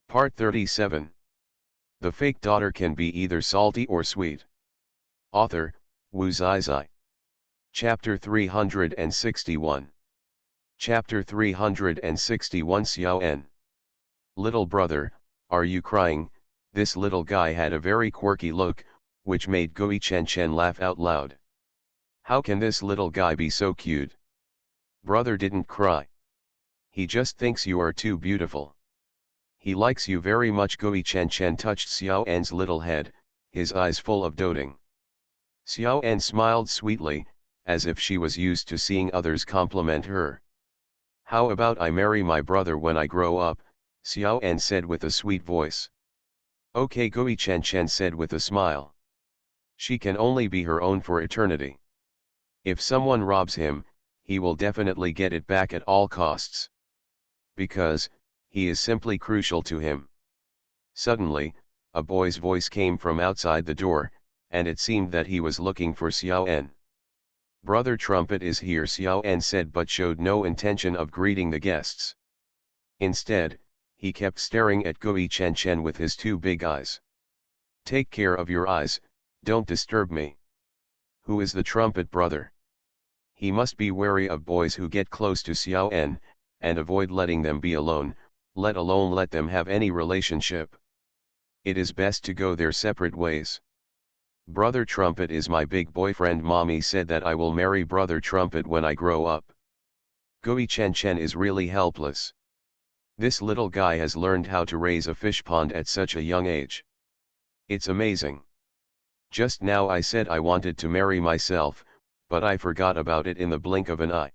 Part 37. The fake daughter can be either salty or sweet. Author, Wu Zai. Chapter 361. Chapter 361 Xiao En. Little brother, are you crying? This little guy had a very quirky look, which made Gui Chen laugh out loud. How can this little guy be so cute? Brother didn't cry. He just thinks you are too beautiful. He likes you very much. Gui Chen touched Xiao En's little head, his eyes full of doting. Xiao En smiled sweetly, as if she was used to seeing others compliment her. How about I marry my brother when I grow up? Xiao En said with a sweet voice. Okay, Gui Chen said with a smile. She can only be her own for eternity. If someone robs him, he will definitely get it back at all costs. Because, he is simply crucial to him. Suddenly, a boy's voice came from outside the door, and it seemed that he was looking for Xiao En. Brother Trumpet is here, Xiao En said, but showed no intention of greeting the guests. Instead, he kept staring at Gui Chen with his two big eyes. Take care of your eyes, don't disturb me. Who is the Trumpet brother? He must be wary of boys who get close to Xiao En, and avoid letting them be alone, let alone let them have any relationship. It is best to go their separate ways. Brother Trumpet is my big boyfriend. Mommy said that I will marry Brother Trumpet when I grow up. Gui Chen is really helpless. This little guy has learned how to raise a fish pond at such a young age. It's amazing. Just now I said I wanted to marry myself, but I forgot about it in the blink of an eye.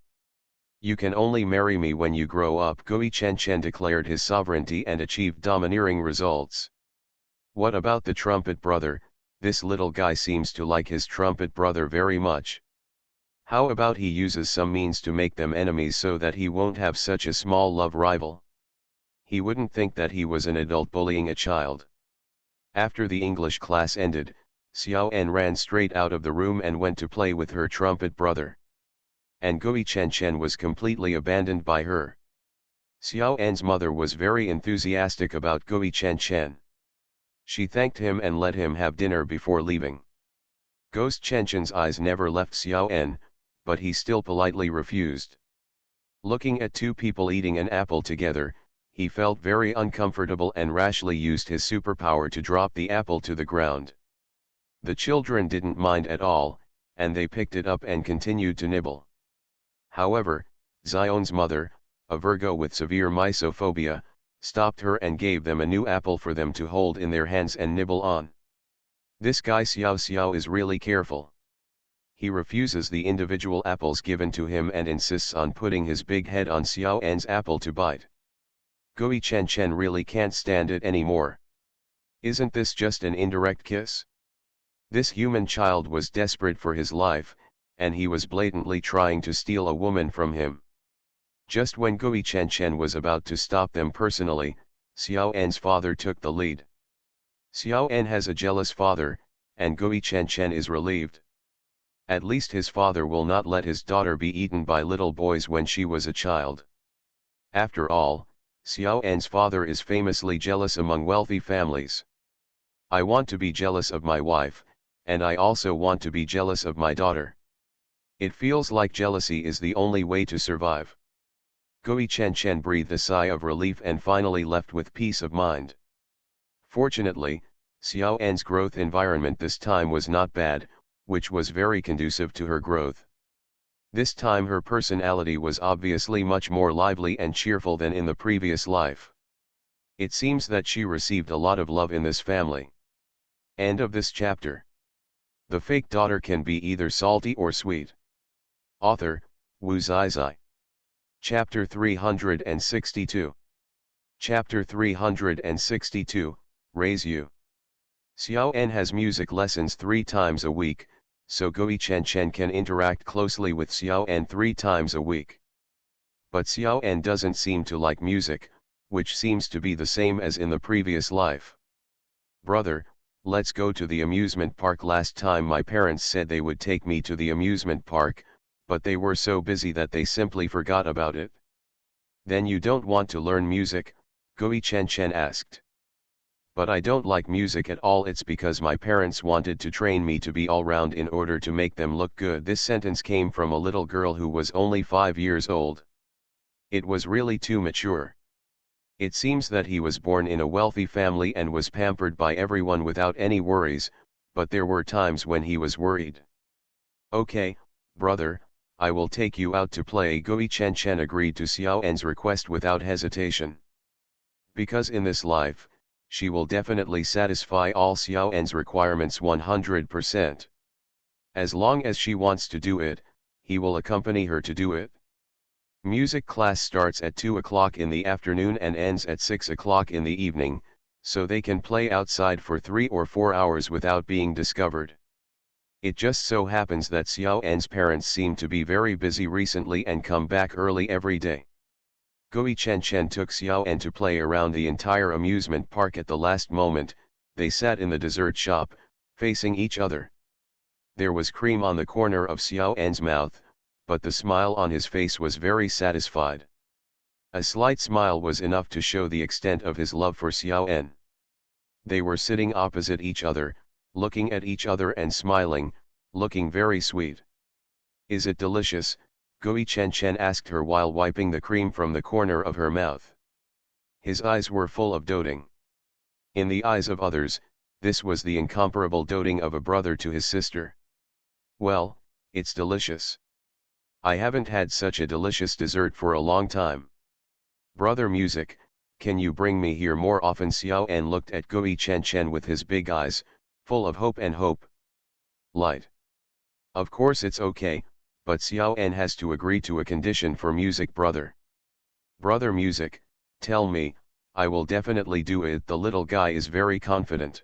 You can only marry me when you grow up. Gui Chen declared his sovereignty and achieved domineering results. What about the Trumpet brother? This little guy seems to like his Trumpet brother very much. How about he uses some means to make them enemies so that he won't have such a small love rival? He wouldn't think that he was an adult bullying a child. After the English class ended, Xiao En ran straight out of the room and went to play with her Trumpet brother. And Gui Chen was completely abandoned by her. Xiao En's mother was very enthusiastic about Gui Chen. She thanked him and let him have dinner before leaving. Ghost Chen's eyes never left Xiao En, but he still politely refused. Looking at two people eating an apple together, he felt very uncomfortable and rashly used his superpower to drop the apple to the ground. The children didn't mind at all, and they picked it up and continued to nibble. However, Zion's mother, a Virgo with severe mysophobia, stopped her and gave them a new apple for them to hold in their hands and nibble on. This guy Xiao is really careful. He refuses the individual apples given to him and insists on putting his big head on Xiao En's apple to bite. Gui Chen really can't stand it anymore. Isn't this just an indirect kiss? This human child was desperate for his life, and he was blatantly trying to steal a woman from him. Just when Gui Chen was about to stop them personally, Xiao En's father took the lead. Xiao En has a jealous father, and Gui Chen is relieved. At least his father will not let his daughter be eaten by little boys when she was a child. After all, Xiao En's father is famously jealous among wealthy families. I want to be jealous of my wife, and I also want to be jealous of my daughter. It feels like jealousy is the only way to survive. Gui Chen breathed a sigh of relief and finally left with peace of mind. Fortunately, Xiao En's growth environment this time was not bad, which was very conducive to her growth. This time her personality was obviously much more lively and cheerful than in the previous life. It seems that she received a lot of love in this family. End of this chapter. The fake daughter can be either salty or sweet. Author, Wu Zai. Chapter 362. Chapter 362, Raise You. Xiao En has music lessons 3 times a week, so Gui Chen can interact closely with Xiao En 3 times a week. But Xiao En doesn't seem to like music, which seems to be the same as in the previous life. Brother, let's go to the amusement park. Last time my parents said they would take me to the amusement park, but they were so busy that they simply forgot about it. Then you don't want to learn music? Gui Chen Chen asked. But I don't like music at all. It's because my parents wanted to train me to be all round in order to make them look good. This sentence came from a little girl who was only 5 years old. It was really too mature. It seems that he was born in a wealthy family and was pampered by everyone without any worries, but there were times when he was worried. Okay, brother, I will take you out to play. Gui Chen Chen agreed to Xiao En's request without hesitation. Because in this life, she will definitely satisfy all Xiao En's requirements 100%. As long as she wants to do it, he will accompany her to do it. Music class starts at 2 o'clock in the afternoon and ends at 6 o'clock in the evening, so they can play outside for 3 or 4 hours without being discovered. It just so happens that Xiao En's parents seem to be very busy recently and come back early every day. Gui Chen Chen took Xiao En to play around the entire amusement park. At the last moment, they sat in the dessert shop, facing each other. There was cream on the corner of Xiao En's mouth, but the smile on his face was very satisfied. A slight smile was enough to show the extent of his love for Xiao En. They were sitting opposite each other, looking at each other and smiling, looking very sweet. Is it delicious? Gui Chen Chen asked her while wiping the cream from the corner of her mouth. His eyes were full of doting. In the eyes of others, this was the incomparable doting of a brother to his sister. Well, it's delicious. I haven't had such a delicious dessert for a long time. Brother Music, can you bring me here more often? Xiao En looked at Gui Chen Chen with his big eyes, full of hope and hope. Light. Of course it's okay, but Xiao En has to agree to a condition for Music brother. Brother Music, tell me, I will definitely do it. The little guy is very confident.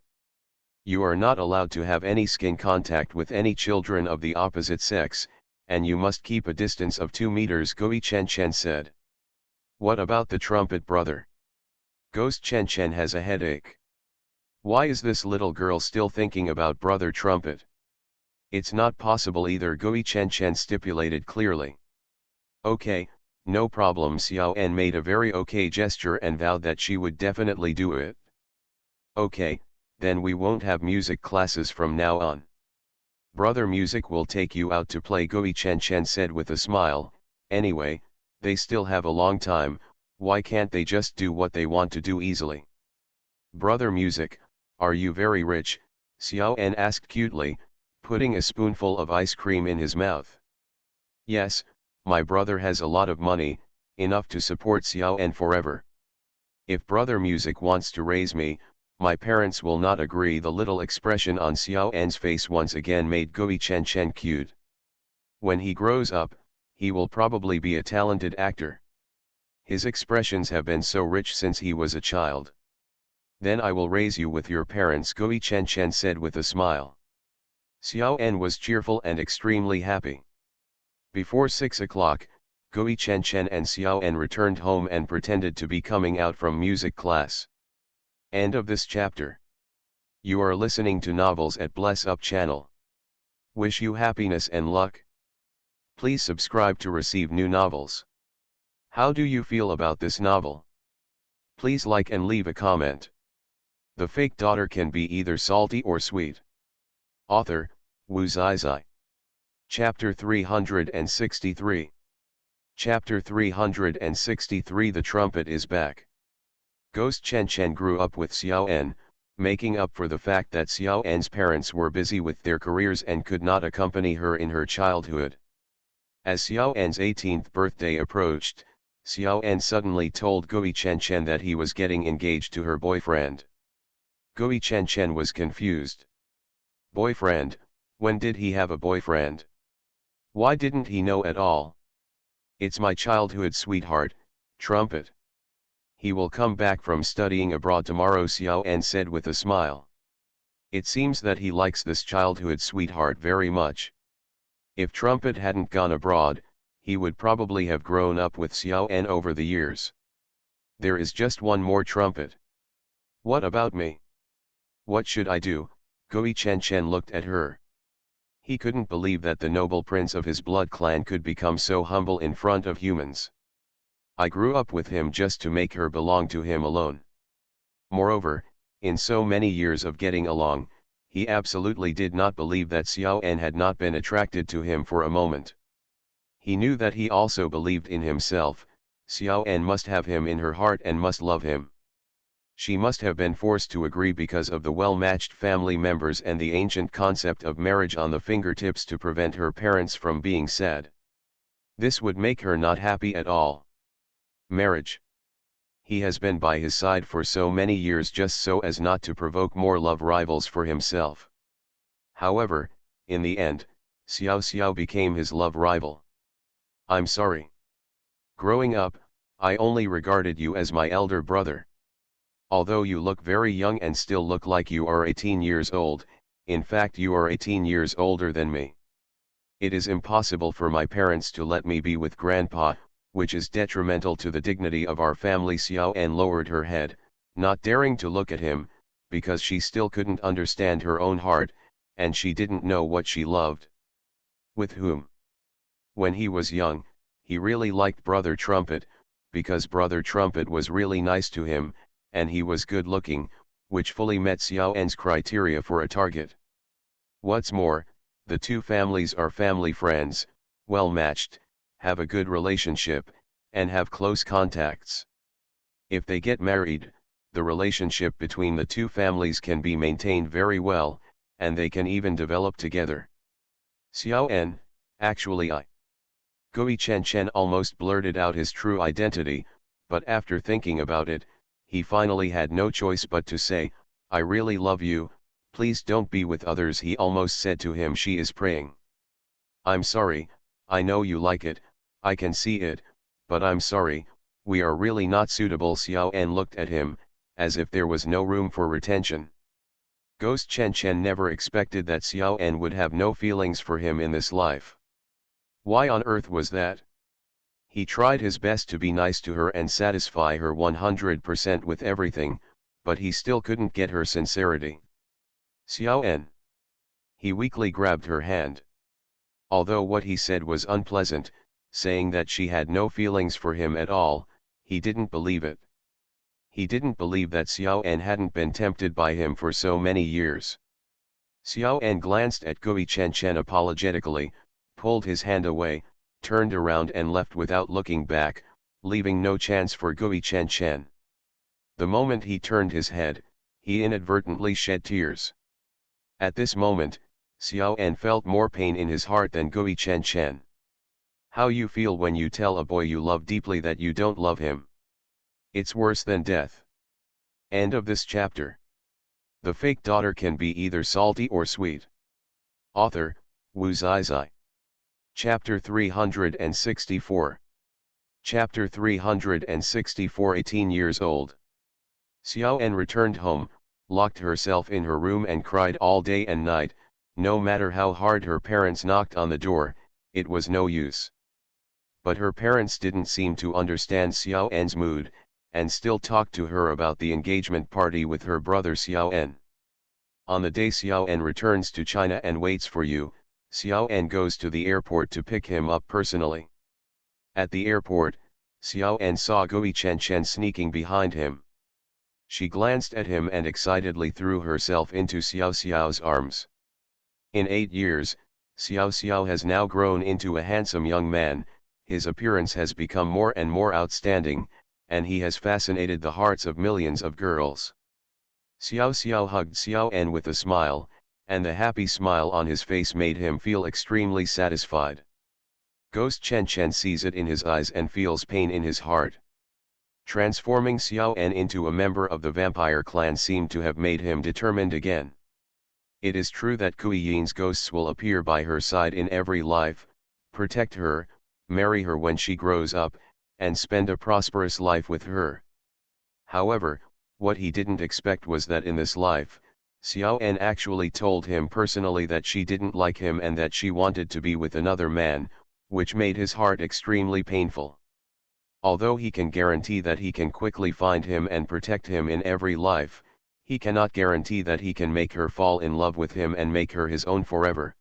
You are not allowed to have any skin contact with any children of the opposite sex, and you must keep a distance of 2 meters, Gui Chen Chen said. What about the trumpet brother? Ghost Chen Chen has a headache. Why is this little girl still thinking about brother trumpet? It's not possible either, Gui Chen Chen stipulated clearly. Okay, no problem. Xiao En made a very okay gesture and vowed that she would definitely do it. Okay, then we won't have music classes from now on. Brother Music will take you out to play, Gui Chen Chen said with a smile. Anyway, they still have a long time, why can't they just do what they want to do easily? Brother Music, are you very rich? Xiao En asked cutely, putting a spoonful of ice cream in his mouth. Yes, my brother has a lot of money, enough to support Xiao En forever. If Brother Music wants to raise me, my parents will not agree. The little expression on Xiao En's face once again made Gui Chen Chen cute. When he grows up, he will probably be a talented actor. His expressions have been so rich since he was a child. Then I will raise you with your parents, Gui Chen Chen said with a smile. Xiao En was cheerful and extremely happy. Before 6 o'clock, Gui Chen Chen and Xiao En returned home and pretended to be coming out from music class. End of this chapter. You are listening to Novels at Bless Up channel. Wish you happiness and luck. Please subscribe to receive new novels. How do you feel about this novel? Please like and leave a comment. The fake daughter can be either salty or sweet. Author, Wu Zizai. Chapter 363. Chapter 363. The trumpet is back. Ghost Chen Chen grew up with Xiao En, making up for the fact that Xiao En's parents were busy with their careers and could not accompany her in her childhood. As Xiao En's 18th birthday approached, Xiao En suddenly told Gui Chen Chen that he was getting engaged to her boyfriend. Gui Chen Chen was confused. Boyfriend? When did he have a boyfriend? Why didn't he know at all? It's my childhood sweetheart, Trumpet. He will come back from studying abroad tomorrow, Xiao En said with a smile. It seems that he likes this childhood sweetheart very much. If Trumpet hadn't gone abroad, he would probably have grown up with Xiao En over the years. There is just one more Trumpet. What about me? What should I do? Gui Chen Chen looked at her. He couldn't believe that the noble prince of his blood clan could become so humble in front of humans. I grew up with him just to make her belong to him alone. Moreover, in so many years of getting along, he absolutely did not believe that Xiao En had not been attracted to him for a moment. He knew that he also believed in himself. Xiao En must have him in her heart and must love him. She must have been forced to agree because of the well-matched family members and the ancient concept of marriage on the fingertips to prevent her parents from being sad. This would make her not happy at all. Marriage. He has been by his side for so many years just so as not to provoke more love rivals for himself. However, in the end, Xiao Xiao became his love rival. I'm sorry. Growing up, I only regarded you as my elder brother. Although you look very young and still look like you are 18 years old, in fact you are 18 years older than me. It is impossible for my parents to let me be with grandpa, which is detrimental to the dignity of our family. Xiao En lowered her head, not daring to look at him, because she still couldn't understand her own heart, and she didn't know what she loved. With whom? When he was young, he really liked Brother Trumpet, because Brother Trumpet was really nice to him, and he was good looking, which fully met Xiao En's criteria for a target. What's more, the two families are family friends, well matched, have a good relationship, and have close contacts. If they get married, the relationship between the two families can be maintained very well, and they can even develop together. Xiao En, actually Gui Chen Chen almost blurted out his true identity, but after thinking about it, he finally had no choice but to say, I really love you, please don't be with others. He almost said to him, she is praying. I'm sorry, I know you like it, I can see it, but I'm sorry, we are really not suitable. Xiao En looked at him, as if there was no room for retention. Ghost Chen Chen never expected that Xiao En would have no feelings for him in this life. Why on earth was that? He tried his best to be nice to her and satisfy her 100% with everything, but he still couldn't get her sincerity. Xiao En. He weakly grabbed her hand. Although what he said was unpleasant, saying that she had no feelings for him at all, he didn't believe it. He didn't believe that Xiao En hadn't been tempted by him for so many years. Xiao En glanced at Gui Chen Chen apologetically, pulled his hand away, turned around and left without looking back, leaving no chance for Gui Chen Chen. The moment he turned his head, he inadvertently shed tears. At this moment, Xiao En felt more pain in his heart than Gui Chen Chen. How you feel when you tell a boy you love deeply that you don't love him? It's worse than death. End of this chapter. The fake daughter can be either salty or sweet. Author, Wu Zizai. Chapter 364. Chapter 364. 18 years old. Xiao En returned home, locked herself in her room and cried all day and night. No matter how hard her parents knocked on the door, it was no use. But her parents didn't seem to understand Xiao En's mood, and still talked to her about the engagement party with her brother Xiao En. On the day Xiao En returns to China and waits for you, Xiao En goes to the airport to pick him up personally. At the airport, Xiao En saw Gui Chen Chen sneaking behind him. She glanced at him and excitedly threw herself into Xiao Xiao's arms. In 8 years, Xiao Xiao has now grown into a handsome young man, his appearance has become more and more outstanding, and he has fascinated the hearts of millions of girls. Xiao Xiao hugged Xiao En with a smile, and the happy smile on his face made him feel extremely satisfied. Ghost Chen Chen sees it in his eyes and feels pain in his heart. Transforming Xiao En into a member of the vampire clan seemed to have made him determined again. It is true that Kui Yin's ghosts will appear by her side in every life, protect her, marry her when she grows up, and spend a prosperous life with her. However, what he didn't expect was that in this life, Xiao En actually told him personally that she didn't like him and that she wanted to be with another man, which made his heart extremely painful. Although he can guarantee that he can quickly find him and protect him in every life, he cannot guarantee that he can make her fall in love with him and make her his own forever.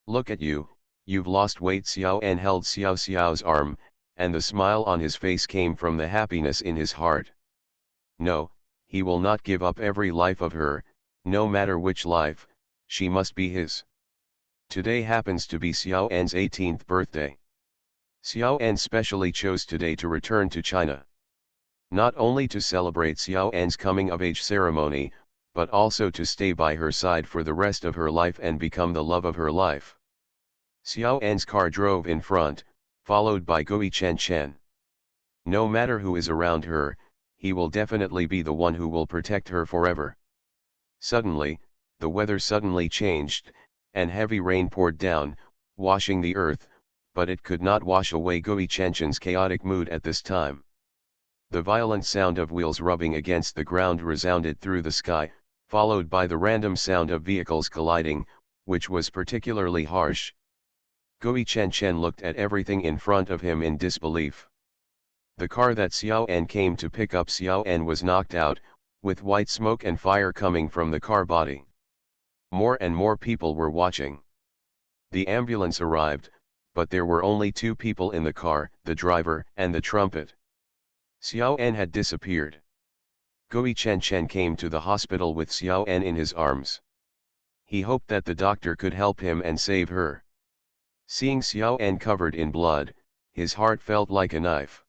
Look at you, you've lost weight. Xiao En held Xiao Xiao's arm, and the smile on his face came from the happiness in his heart. No, he will not give up every life of her, no matter which life, she must be his. Today happens to be Xiao An's 18th birthday. Xiao An specially chose today to return to China. Not only to celebrate Xiao An's coming-of-age ceremony, but also to stay by her side for the rest of her life and become the love of her life. Xiao An's car drove in front, followed by Gui Chen. No matter who is around her, he will definitely be the one who will protect her forever. Suddenly, the weather suddenly changed, and heavy rain poured down, washing the earth, but it could not wash away Gui Chen's chaotic mood at this time. The violent sound of wheels rubbing against the ground resounded through the sky, followed by the random sound of vehicles colliding, which was particularly harsh. Gui Chen looked at everything in front of him in disbelief. The car that Xiao An came to pick up Xiao An was knocked out, with white smoke and fire coming from the car body. More and more people were watching. The ambulance arrived, but there were only 2 people in the car, the driver and the trumpet. Xiao An had disappeared. Gui Chen came to the hospital with Xiao An in his arms. He hoped that the doctor could help him and save her. Seeing Xiao An covered in blood, his heart felt like a knife.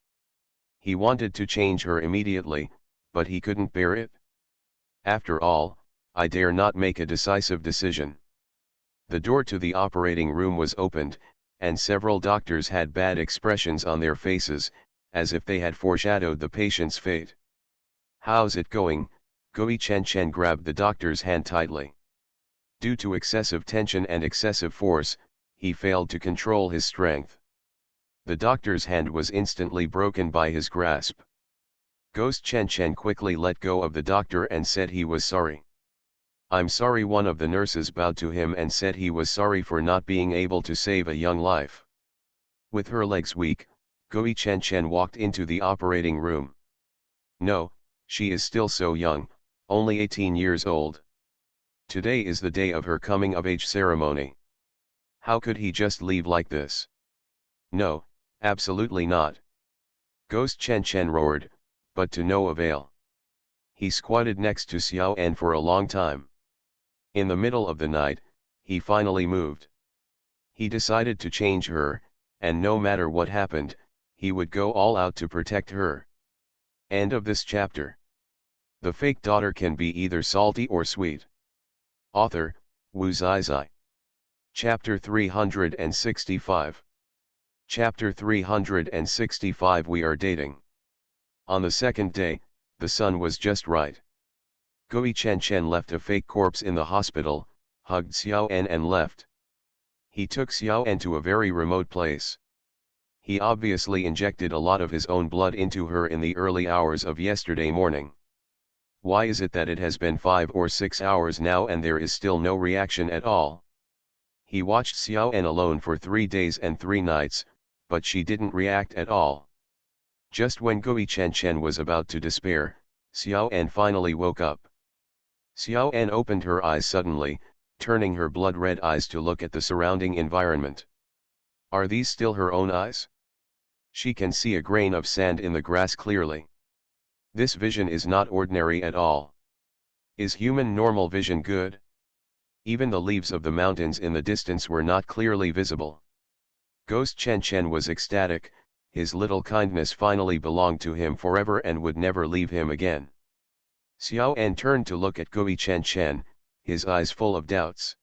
He wanted to change her immediately, but he couldn't bear it. After all, I dare not make a decisive decision. The door to the operating room was opened, and several doctors had bad expressions on their faces, as if they had foreshadowed the patient's fate. "How's it going?" Gui Chen grabbed the doctor's hand tightly. Due to excessive tension and excessive force, he failed to control his strength. The doctor's hand was instantly broken by his grasp. Ghost Chen quickly let go of the doctor and said he was sorry. "I'm sorry." One of the nurses bowed to him and said he was sorry for not being able to save a young life. With her legs weak, Gui Chen walked into the operating room. No, she is still so young, only 18 years old. Today is the day of her coming-of-age ceremony. How could he just leave like this? No, absolutely not. Ghost Chen roared, but to no avail. He squatted next to Xiao An for a long time. In the middle of the night, he finally moved. He decided to change her, and no matter what happened, he would go all out to protect her. End of this chapter. The fake daughter can be either salty or sweet. Author, Wu Zizai. Chapter 365. Chapter 365. We are dating. On the second day, the sun was just right. Gui Chen left a fake corpse in the hospital, hugged Xiao An and left. He took Xiao An to a very remote place. He obviously injected a lot of his own blood into her in the early hours of yesterday morning. Why is it that it has been 5 or 6 hours now and there is still no reaction at all? He watched Xiao An alone for 3 days and 3 nights, but she didn't react at all. Just when Gui Chen was about to despair, Xiao An finally woke up. Xiao An opened her eyes suddenly, turning her blood-red eyes to look at the surrounding environment. Are these still her own eyes? She can see a grain of sand in the grass clearly. This vision is not ordinary at all. Is human normal vision good? Even the leaves of the mountains in the distance were not clearly visible. Ghost Chen was ecstatic, his little kindness finally belonged to him forever and would never leave him again. Xiao An turned to look at Gui Chen, his eyes full of doubts.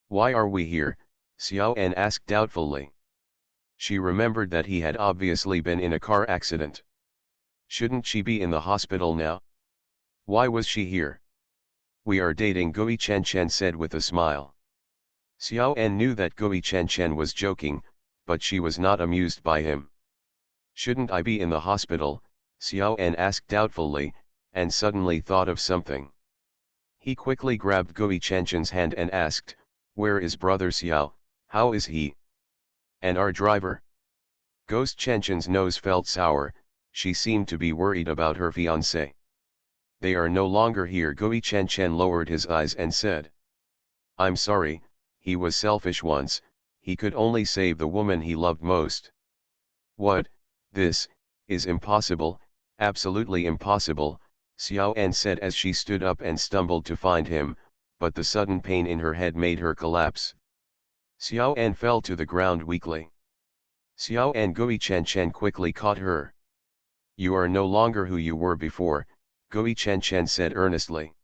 "Why are we here?" Xiao An asked doubtfully. She remembered that he had obviously been in a car accident. Shouldn't she be in the hospital now? Why was she here? "We are dating," Gui Chen said with a smile. Xiao An knew that Gui Chen was joking, but she was not amused by him. "Shouldn't I be in the hospital?" Xiao An asked doubtfully, and suddenly thought of something. He quickly grabbed Gui Chen's hand and asked, "Where is brother Xiao, how is he? And our driver?" Ghost Chen's nose felt sour, she seemed to be worried about her fiancé. "They are no longer here." Gui Chen lowered his eyes and said. "I'm sorry, he was selfish once, he could only save the woman he loved most." "What, This is impossible, absolutely impossible, Xiao An said as she stood up and stumbled to find him, but the sudden pain in her head made her collapse. Xiao An fell to the ground weakly. Xiao An Gui Chen Chen quickly caught her. You are no longer who you were before, Gui Chen Chen said earnestly.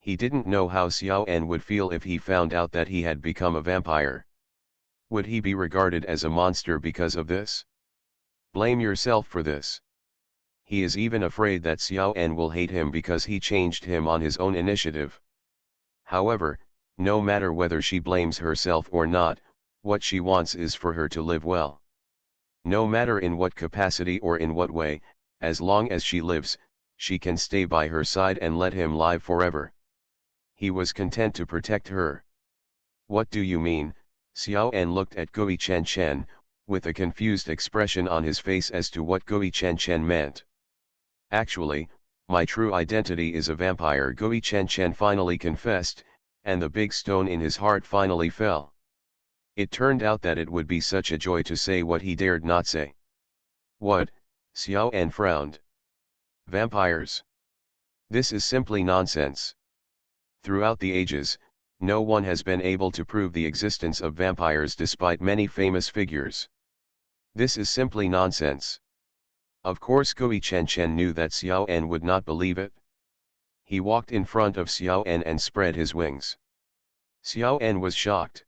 He didn't know how Xiao An would feel if he found out that he had become a vampire. Would he be regarded as a monster because of this? Blame yourself for this. He is even afraid that Xiao An will hate him because he changed him on his own initiative. However, no matter whether she blames herself or not, what she wants is for her to live well. No matter in what capacity or in what way, as long as she lives, she can stay by her side and let him live forever. He was content to protect her. What do you mean? Xiao An looked at Gui Chen Chen, with a confused expression on his face as to what Gui Chen Chen meant. Actually, my true identity is a vampire, Gui Chen Chen finally confessed, and the big stone in his heart finally fell. It turned out that it would be such a joy to say what he dared not say. What? Xiao An frowned. Vampires. This is simply nonsense. Throughout the ages, no one has been able to prove the existence of vampires despite many famous figures. This is simply nonsense. Of course Gui Chen Chen knew that Xiao An would not believe it. He walked in front of Xiao An and spread his wings. Xiao An was shocked.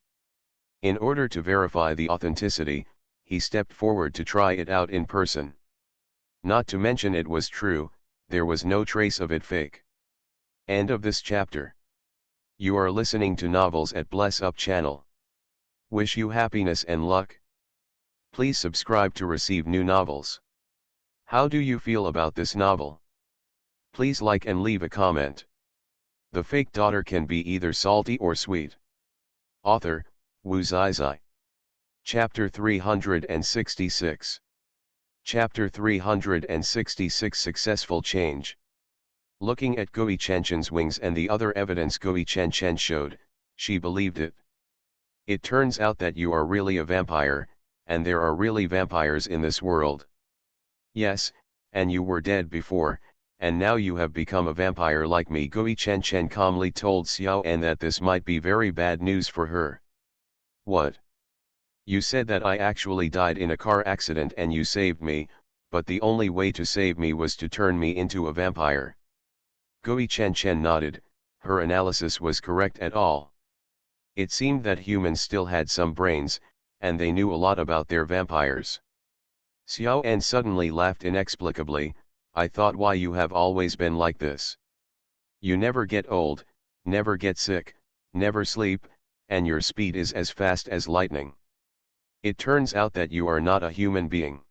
In order to verify the authenticity, he stepped forward to try it out in person. Not to mention it was true, there was no trace of it fake. End of this chapter. You are listening to Novels at Bless Up channel. Wish you happiness and luck. Please subscribe to receive new novels. How do you feel about this novel? Please like and leave a comment. The fake daughter can be either salty or sweet. Author, Wu Zizai. Chapter 366. Chapter 366 Successful Change. Looking at Gui Chen Chen's wings and the other evidence Gui Chen Chen showed, she believed it. It turns out that you are really a vampire, and there are really vampires in this world. Yes, and you were dead before, and now you have become a vampire like me. Gui Chen Chen calmly told Xiao An that this might be very bad news for her. What? You said that I actually died in a car accident and you saved me, but the only way to save me was to turn me into a vampire. Gui Chen Chen nodded, her analysis was correct at all. It seemed that humans still had some brains, and they knew a lot about their vampires. Xiao An suddenly laughed inexplicably. I thought why you have always been like this. You never get old, never get sick, never sleep, and your speed is as fast as lightning. It turns out that you are not a human being.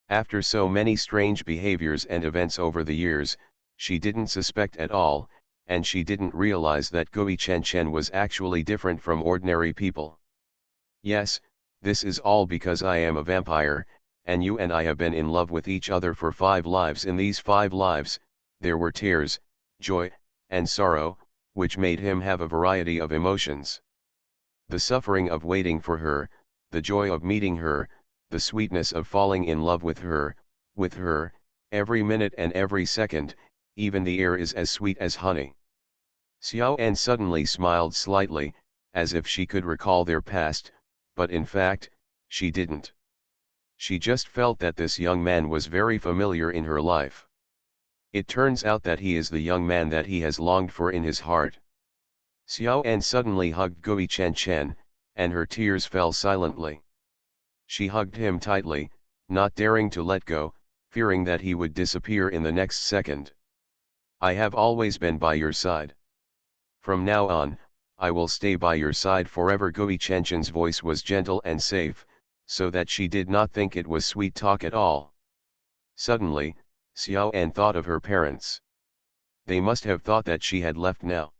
After so many strange behaviors and events over the years, she didn't suspect at all, and she didn't realize that Gui Chen Chen was actually different from ordinary people. Yes, this is all because I am a vampire, and you and I have been in love with each other for 5 lives. In these 5 lives, there were tears, joy, and sorrow, which made him have a variety of emotions. The suffering of waiting for her, the joy of meeting her, the sweetness of falling in love with her, every minute and every second, even the air is as sweet as honey. Xiao An suddenly smiled slightly, as if she could recall their past, but in fact, she didn't. She just felt that this young man was very familiar in her life. It turns out that he is the young man that he has longed for in his heart. Xiao An suddenly hugged Gui Chen Chen, and her tears fell silently. She hugged him tightly, not daring to let go, fearing that he would disappear in the next second. I have always been by your side. From now on, I will stay by your side forever. Gui Chen Chen's voice was gentle and safe, so that she did not think it was sweet talk at all. Suddenly, Xiao An thought of her parents. They must have thought that she had left now.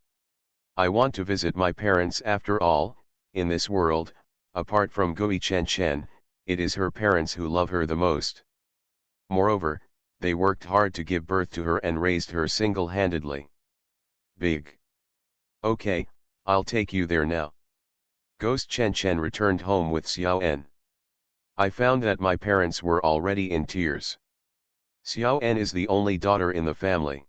I want to visit my parents after all. In this world, apart from Gui Chen Chen, it is her parents who love her the most. Moreover, they worked hard to give birth to her and raised her single-handedly. Big. Okay, I'll take you there now. Ghost Chen Chen returned home with Xiao An. I found that my parents were already in tears. Xiao En is the only daughter in the family.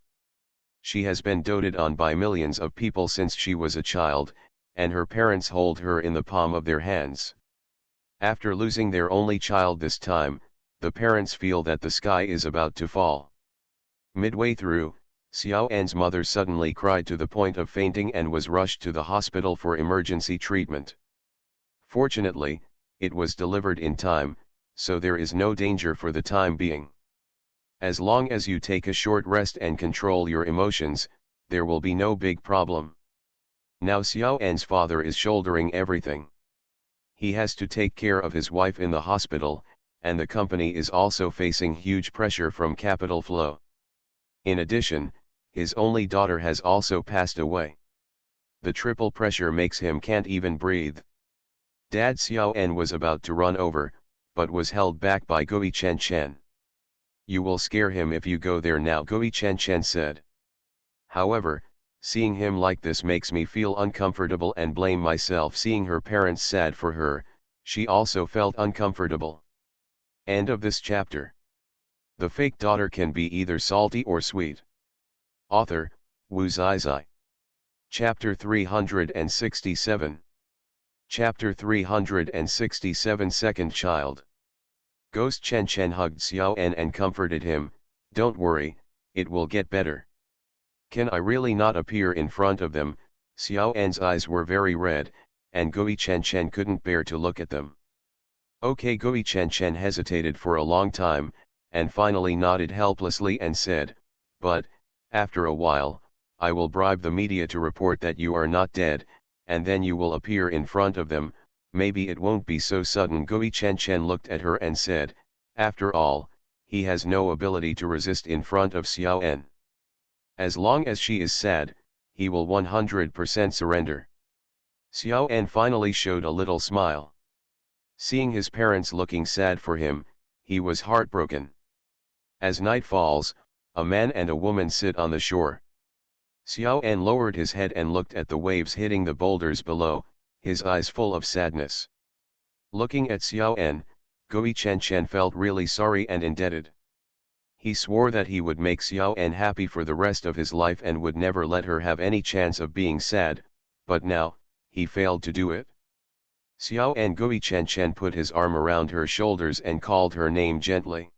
She has been doted on by millions of people since she was a child, and her parents hold her in the palm of their hands. After losing their only child this time, the parents feel that the sky is about to fall. Midway through, Xiao En's mother suddenly cried to the point of fainting and was rushed to the hospital for emergency treatment. Fortunately, it was delivered in time, so there is no danger for the time being. As long as you take a short rest and control your emotions, there will be no big problem. Now Xiao En's father is shouldering everything. He has to take care of his wife in the hospital, and the company is also facing huge pressure from capital flow. In addition, his only daughter has also passed away. The triple pressure makes him can't even breathe. Dad Xiao En was about to run over, but was held back by Gui Chen Chen. You will scare him if you go there now, Gui Chen Chen said. However, seeing him like this makes me feel uncomfortable and blame myself. Seeing her parents sad for her, she also felt uncomfortable. End of this chapter. The fake daughter can be either salty or sweet. Author, Wu Zizai. Chapter 367. Chapter 367 Second Child. Ghost Chen Chen hugged Xiao En and comforted him, "Don't worry, it will get better." Can I really not appear in front of them? Xiao En's eyes were very red, and Gui Chen Chen couldn't bear to look at them. Okay, Gui Chen Chen hesitated for a long time, and finally nodded helplessly and said, "But, after a while, I will bribe the media to report that you are not dead, and then you will appear in front of them. Maybe it won't be so sudden." Gui Chen Chen looked at her and said, "After all, he has no ability to resist in front of Xiao En. As long as she is sad, he will 100% surrender." Xiao En finally showed a little smile. Seeing his parents looking sad for him, he was heartbroken. As night falls, a man and a woman sit on the shore. Xiao En lowered his head and looked at the waves hitting the boulders below, his eyes full of sadness. Looking at Xiao En, Gui Chen Chen felt really sorry and indebted. He swore that he would make Xiao En happy for the rest of his life and would never let her have any chance of being sad, but now, he failed to do it. Xiao En Gui Chen Chen put his arm around her shoulders and called her name gently.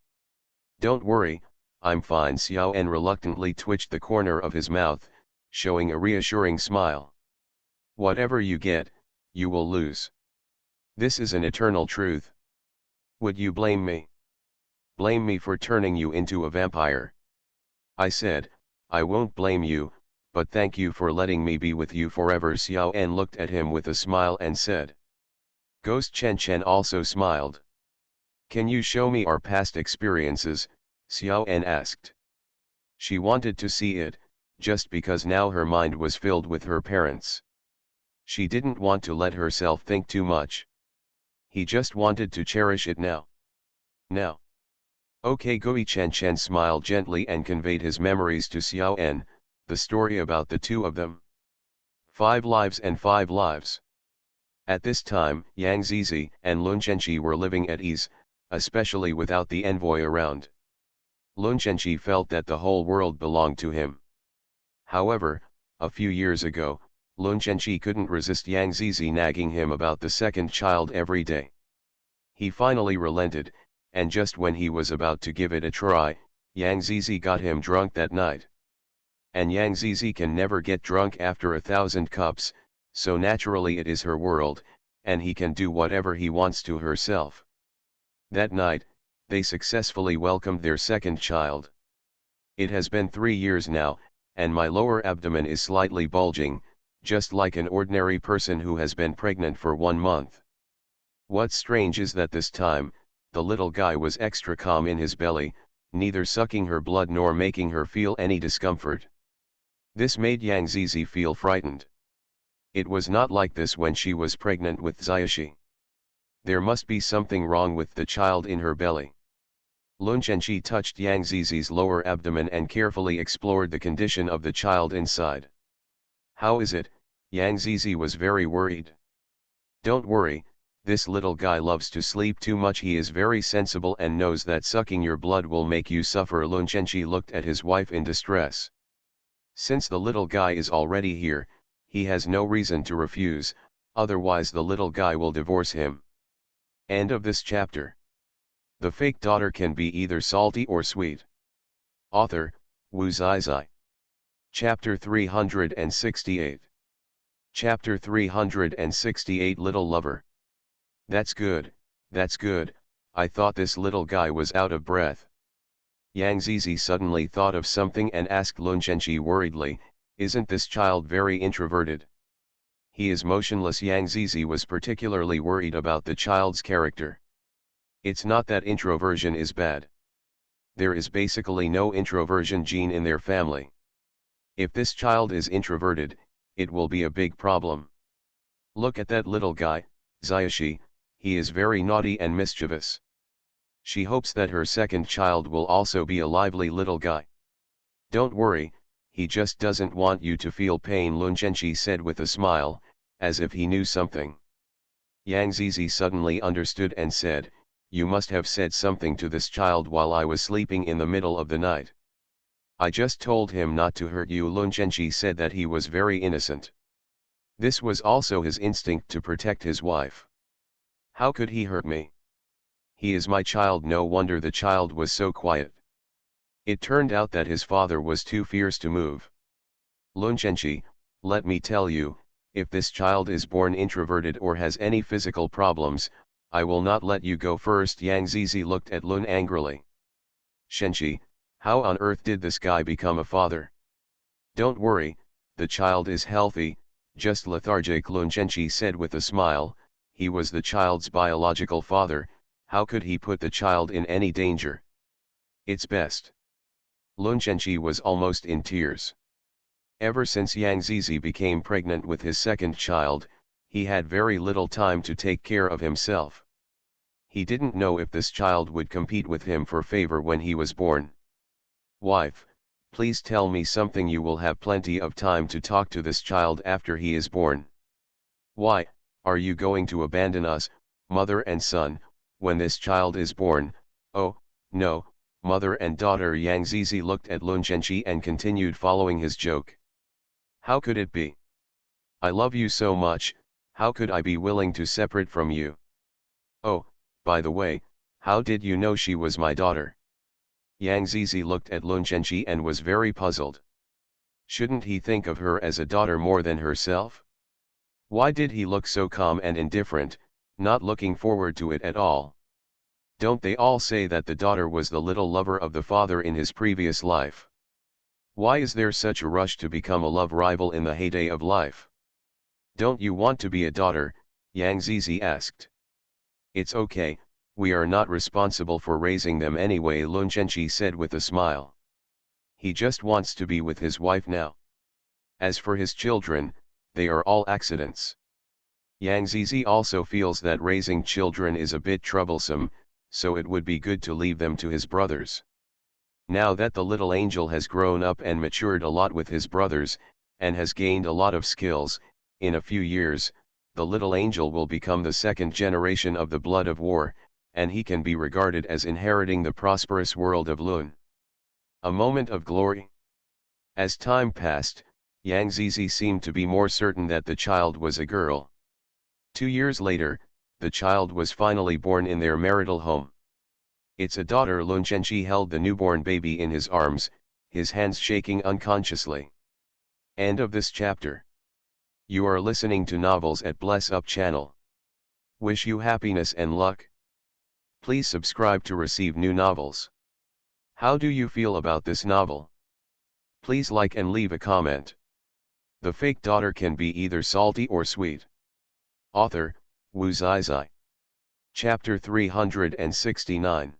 "Don't worry, I'm fine." Xiao En reluctantly twitched the corner of his mouth, showing a reassuring smile. "Whatever you get, you will lose. This is an eternal truth. Would you blame me? Blame me for turning you into a vampire?" I said, "I won't blame you, but thank you for letting me be with you forever." Xiao En looked at him with a smile and said. Ghost Chen Chen also smiled. "Can you show me our past experiences?" Xiao En asked. She wanted to see it, just because now her mind was filled with her parents. She didn't want to let herself think too much. He just wanted to cherish it now. Now. Okay, Gui Chen Chen smiled gently and conveyed his memories to Xiao En, the story about the two of them. 5 lives and 5 lives. At this time, Yang Zizi and Lun Chenqi were living at ease, especially without the envoy around. Lun Chenqi felt that the whole world belonged to him. However, a few years ago, Lun Chenqi couldn't resist Yang Zizi nagging him about the second child every day. He finally relented, and just when he was about to give it a try, Yang Zizi got him drunk that night. And Yang Zizi can never get drunk after 1,000 cups, so naturally it is her world, and he can do whatever he wants to herself. That night, they successfully welcomed their second child. It has been 3 years now, and my lower abdomen is slightly bulging, just like an ordinary person who has been pregnant for 1 month. What's strange is that this time, the little guy was extra calm in his belly, neither sucking her blood nor making her feel any discomfort. This made Yang Zizi feel frightened. It was not like this when she was pregnant with Xiaoxi. There must be something wrong with the child in her belly. Lun Chenqi touched Yang Zizi's lower abdomen and carefully explored the condition of the child inside. "How is it?" Yang Zizi was very worried. "Don't worry, This little guy loves to sleep too much. He is very sensible and knows that sucking your blood will make you suffer. Lun Zhenji looked at his wife in distress. Since the little guy is already here, he has no reason to refuse, otherwise the little guy will divorce him. End of this chapter. The fake daughter can be either salty or sweet. Author, Wu Zizai. Chapter 368. Chapter 368 Little Lover. That's good, I thought this little guy was out of breath. Yang Zizi suddenly thought of something and asked Lun Zhenji worriedly, isn't this child very introverted? He is motionless. Yang Zizi was particularly worried about the child's character. It's not that introversion is bad. There is basically no introversion gene in their family. If this child is introverted, it will be a big problem. Look at that little guy, Xiaoshi, he is very naughty and mischievous. She hopes that her second child will also be a lively little guy. Don't worry, he just doesn't want you to feel pain, Lun Zhenji said with a smile, as if he knew something. Yang Zizi suddenly understood and said, you must have said something to this child while I was sleeping in the middle of the night. I just told him not to hurt you. Lun Zhenji said that he was very innocent. This was also his instinct to protect his wife. How could he hurt me? He is my child. No wonder the child was so quiet. It turned out that his father was too fierce to move. Lun Zhenji, let me tell you, if this child is born introverted or has any physical problems, I will not let you go first. Yang Zizi looked at Lun angrily. Zhenji, how on earth did this guy become a father? Don't worry, the child is healthy, just lethargic, Lun Zhenji said with a smile. He was the child's biological father, how could he put the child in any danger? It's best. Lun Zhenji was almost in tears. Ever since Yang Zizi became pregnant with his second child, he had very little time to take care of himself. He didn't know if this child would compete with him for favor when he was born. Wife, please tell me something. You will have plenty of time to talk to this child after he is born. Why, are you going to abandon us, mother and son, when this child is born? Oh, no, mother and daughter. Yang Zizi looked at Lun Zhenji and continued following his joke. How could it be? I love you so much, how could I be willing to separate from you? Oh, by the way, how did you know she was my daughter? Yang Zizi looked at Lun Zhenji and was very puzzled. Shouldn't he think of her as a daughter more than herself? Why did he look so calm and indifferent, not looking forward to it at all? Don't they all say that the daughter was the little lover of the father in his previous life? Why is there such a rush to become a love rival in the heyday of life? Don't you want to be a daughter? Yang Zizi asked. It's okay, we are not responsible for raising them anyway, Lun Zhenji said with a smile. He just wants to be with his wife now. As for his children, they are all accidents. Yang Zizi also feels that raising children is a bit troublesome, so it would be good to leave them to his brothers. Now that the little angel has grown up and matured a lot with his brothers, and has gained a lot of skills, in a few years, the little angel will become the second generation of the blood of war, and he can be regarded as inheriting the prosperous world of Lun. A moment of glory. As time passed, Yang Zizi seemed to be more certain that the child was a girl. 2 years later, the child was finally born in their marital home. It's a daughter. Lun Zhenji held the newborn baby in his arms, his hands shaking unconsciously. End of this chapter. You are listening to Novels at Bless Up channel. Wish you happiness and luck. Please subscribe to receive new novels. How do you feel about this novel? Please like and leave a comment. The fake daughter can be either salty or sweet. Author, Wu Zizai. Chapter 369.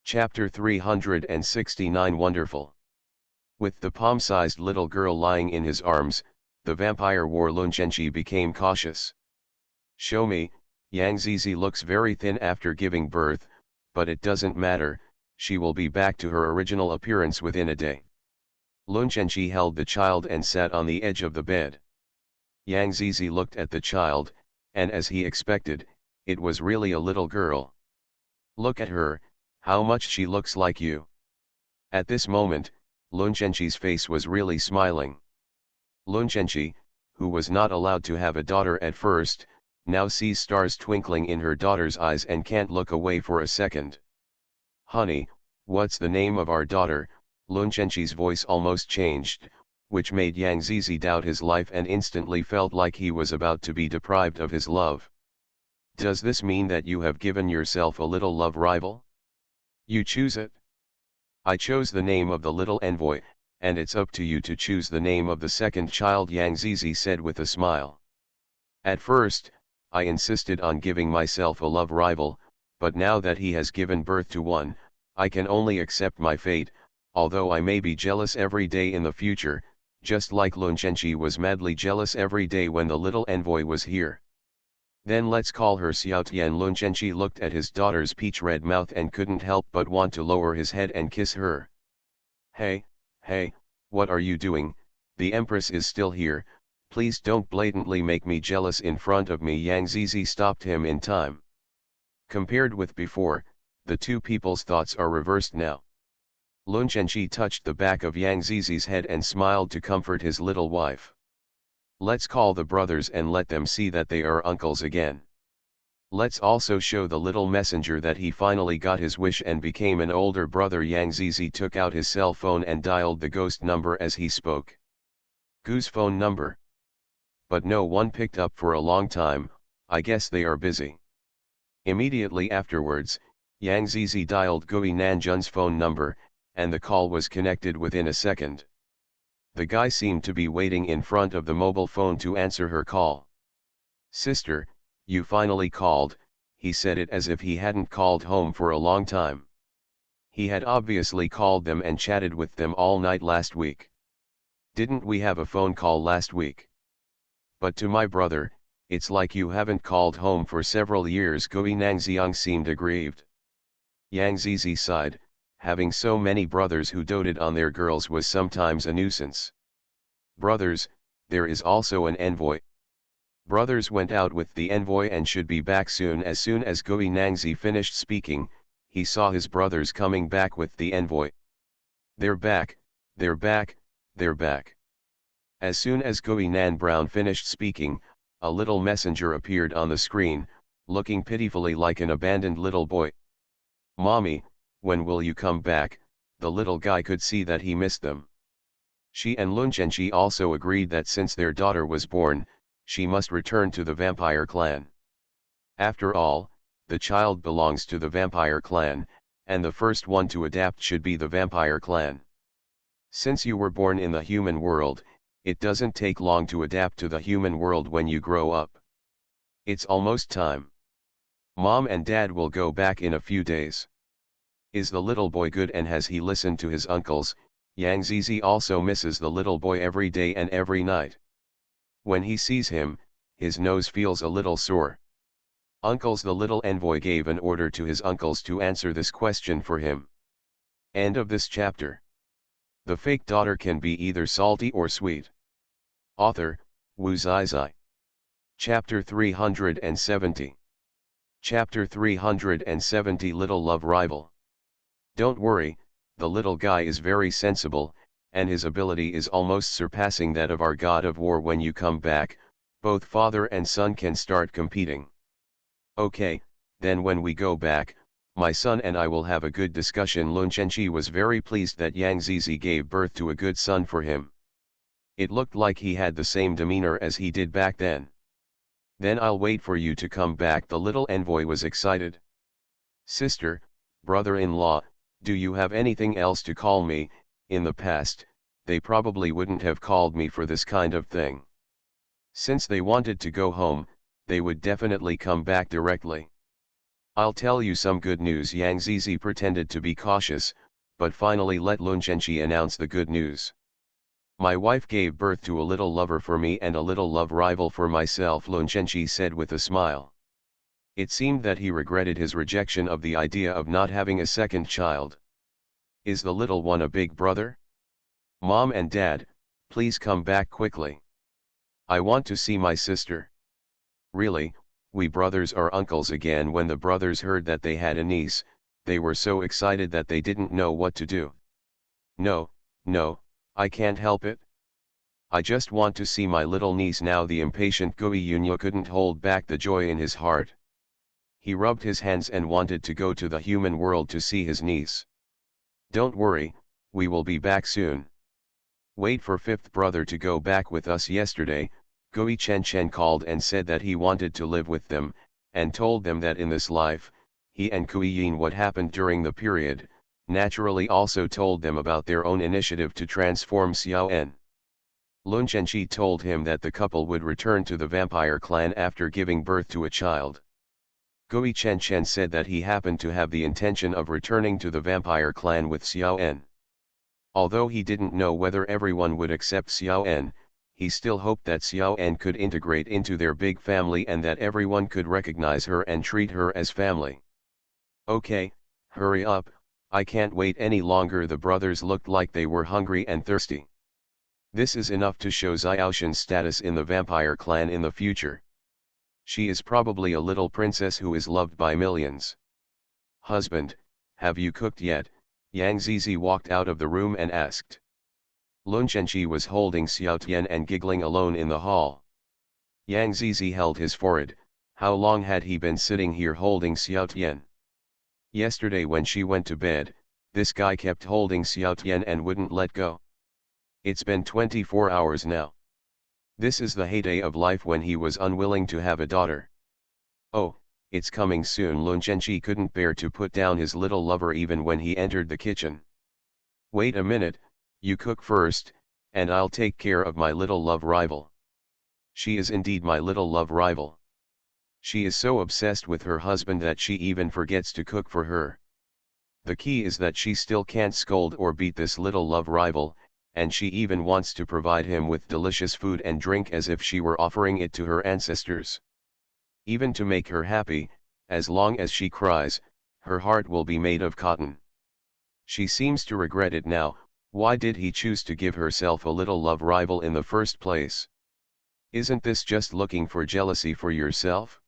Chapter 369 Wonderful. With the palm-sized little girl lying in his arms, the vampire war Lun Zhenji became cautious. Show me, Yang Zizi looks very thin after giving birth, but it doesn't matter, she will be back to her original appearance within a day. Lun Zhenji held the child and sat on the edge of the bed. Yang Zizi looked at the child, and as he expected, It was really a little girl. Look at her, how much she looks like you. At this moment, Lunchenchi's face was really smiling. Lunchenchi, who was not allowed to have a daughter at first, now sees stars twinkling in her daughter's eyes and can't look away for a second. Honey, what's the name of our daughter? Lunchenchi's voice almost changed, which made Yang Zizi doubt his life and instantly felt like he was about to be deprived of his love. Does this mean that you have given yourself a little love rival? You choose it. I chose the name of the little envoy, and it's up to you to choose the name of the second child, Yang Zizi said with a smile. At first, I insisted on giving myself a love rival, but now that he has given birth to one, I can only accept my fate, although I may be jealous every day in the future, just like Lunchenchi was madly jealous every day when the little envoy was here. Then let's call her Xiaotian. Lunchenchi looked at his daughter's peach-red mouth and couldn't help but want to lower his head and kiss her. Hey, what are you doing? The Empress is still here, please don't blatantly make me jealous in front of me. Yang Zizi stopped him in time. Compared with before, the two people's thoughts are reversed now. Lunchenchi touched the back of Yang Zizi's head and smiled to comfort his little wife. Let's call the brothers and let them see that they are uncles again. Let's also show the little messenger that he finally got his wish and became an older brother. Yang Zizi took out his cell phone and dialed the ghost number as he spoke. Gu's phone number. But no one picked up for a long time. I guess they are busy. Immediately afterwards, Yang Zizi dialed Gui Nanjun's phone number, and the call was connected within a second. The guy seemed to be waiting in front of the mobile phone to answer her call. Sister, you finally called, he said it as if he hadn't called home for a long time. He had obviously called them and chatted with them all night last week. Didn't we have a phone call last week? But to my brother, it's like you haven't called home for several years. Gui Nangxiang seemed aggrieved. Yang Zizi sighed. Having so many brothers who doted on their girls was sometimes a nuisance. Brothers, there is also an envoy. Brothers went out with the envoy and should be back soon. As soon as Gui Nangxi finished speaking, he saw his brothers coming back with the envoy. They're back, they're back, they're back. As soon as Gui Nan Brown finished speaking, a little messenger appeared on the screen, looking pitifully like an abandoned little boy. Mommy, when will you come back? The little guy could see that he missed them. She and Lunchenchi also agreed that since their daughter was born, she must return to the vampire clan. After all, the child belongs to the vampire clan, and the first one to adapt should be the vampire clan. Since you were born in the human world, it doesn't take long to adapt to the human world when you grow up. It's almost time. Mom and Dad will go back in a few days. Is the little boy good and has he listened to his uncles? Yang Zizi also misses the little boy every day and every night. When he sees him, his nose feels a little sore. Uncles, the little envoy gave an order to his uncles to answer this question for him. End of this chapter. The fake daughter can be either salty or sweet. Author, Wu Zizai. Chapter 370. Chapter 370. Little Love Rival. Don't worry, the little guy is very sensible, and his ability is almost surpassing that of our god of war. When you come back, both father and son can start competing. Okay, then when we go back, my son and I will have a good discussion. Lunchenchi was very pleased that Yang Zizi gave birth to a good son for him. It looked like he had the same demeanor as he did back then. Then I'll wait for you to come back. The little envoy was excited. Sister, brother-in-law, do you have anything else to call me? In the past, they probably wouldn't have called me for this kind of thing. Since they wanted to go home, they would definitely come back directly. I'll tell you some good news. Yang Zizi pretended to be cautious, but finally let Lunchenchi announce the good news. My wife gave birth to a little lover for me and a little love rival for myself, Lunchenchi said with a smile. It seemed that he regretted his rejection of the idea of not having a second child. Is the little one a big brother? Mom and Dad, please come back quickly. I want to see my sister. Really, we brothers are uncles again." When the brothers heard that they had a niece, they were so excited that they didn't know what to do. "No, no, I can't help it. I just want to see my little niece now." The impatient Guiyunyu couldn't hold back the joy in his heart. He rubbed his hands and wanted to go to the human world to see his niece. "Don't worry, we will be back soon. Wait for fifth brother to go back with us." Yesterday, Gui Chen called and said that he wanted to live with them, and told them that in this life, he and Kui Yin what happened during the period, naturally also told them about their own initiative to transform Xiao En. Lun Chenchi told him that the couple would return to the vampire clan after giving birth to a child. Gui Chen said that he happened to have the intention of returning to the vampire clan with Xiao En. Although he didn't know whether everyone would accept Xiao En, he still hoped that Xiao En could integrate into their big family and that everyone could recognize her and treat her as family. "Okay, hurry up, I can't wait any longer." The brothers looked like they were hungry and thirsty. This is enough to show Xiaoshan's status in the vampire clan in the future. She is probably a little princess who is loved by millions. "Husband, have you cooked yet?" Yang Zizi walked out of the room and asked. Lun Chenchi was holding Xiao Tian and giggling alone in the hall. Yang Zizi held his forehead. How long had he been sitting here holding Xiao Tian? Yesterday when she went to bed, this guy kept holding Xiao Tian and wouldn't let go. It's been 24 hours now. This is the heyday of life when he was unwilling to have a daughter. "Oh, it's coming soon." Lun Chenchi couldn't bear to put down his little lover even when he entered the kitchen. "Wait a minute, you cook first, and I'll take care of my little love rival." She is indeed my little love rival. She is so obsessed with her husband that she even forgets to cook for her. The key is that she still can't scold or beat this little love rival, and she even wants to provide him with delicious food and drink as if she were offering it to her ancestors. Even to make her happy, as long as she cries, her heart will be made of cotton. She seems to regret it now. Why did he choose to give herself a little love rival in the first place? Isn't this just looking for jealousy for yourself?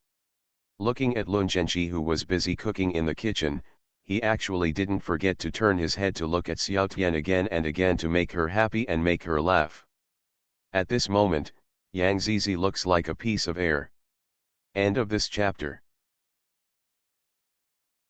Looking at Lun Chenchi, who was busy cooking in the kitchen, he actually didn't forget to turn his head to look at Xiao Tian again and again to make her happy and make her laugh. At this moment, Yang Zizi looks like a piece of air. End of this chapter.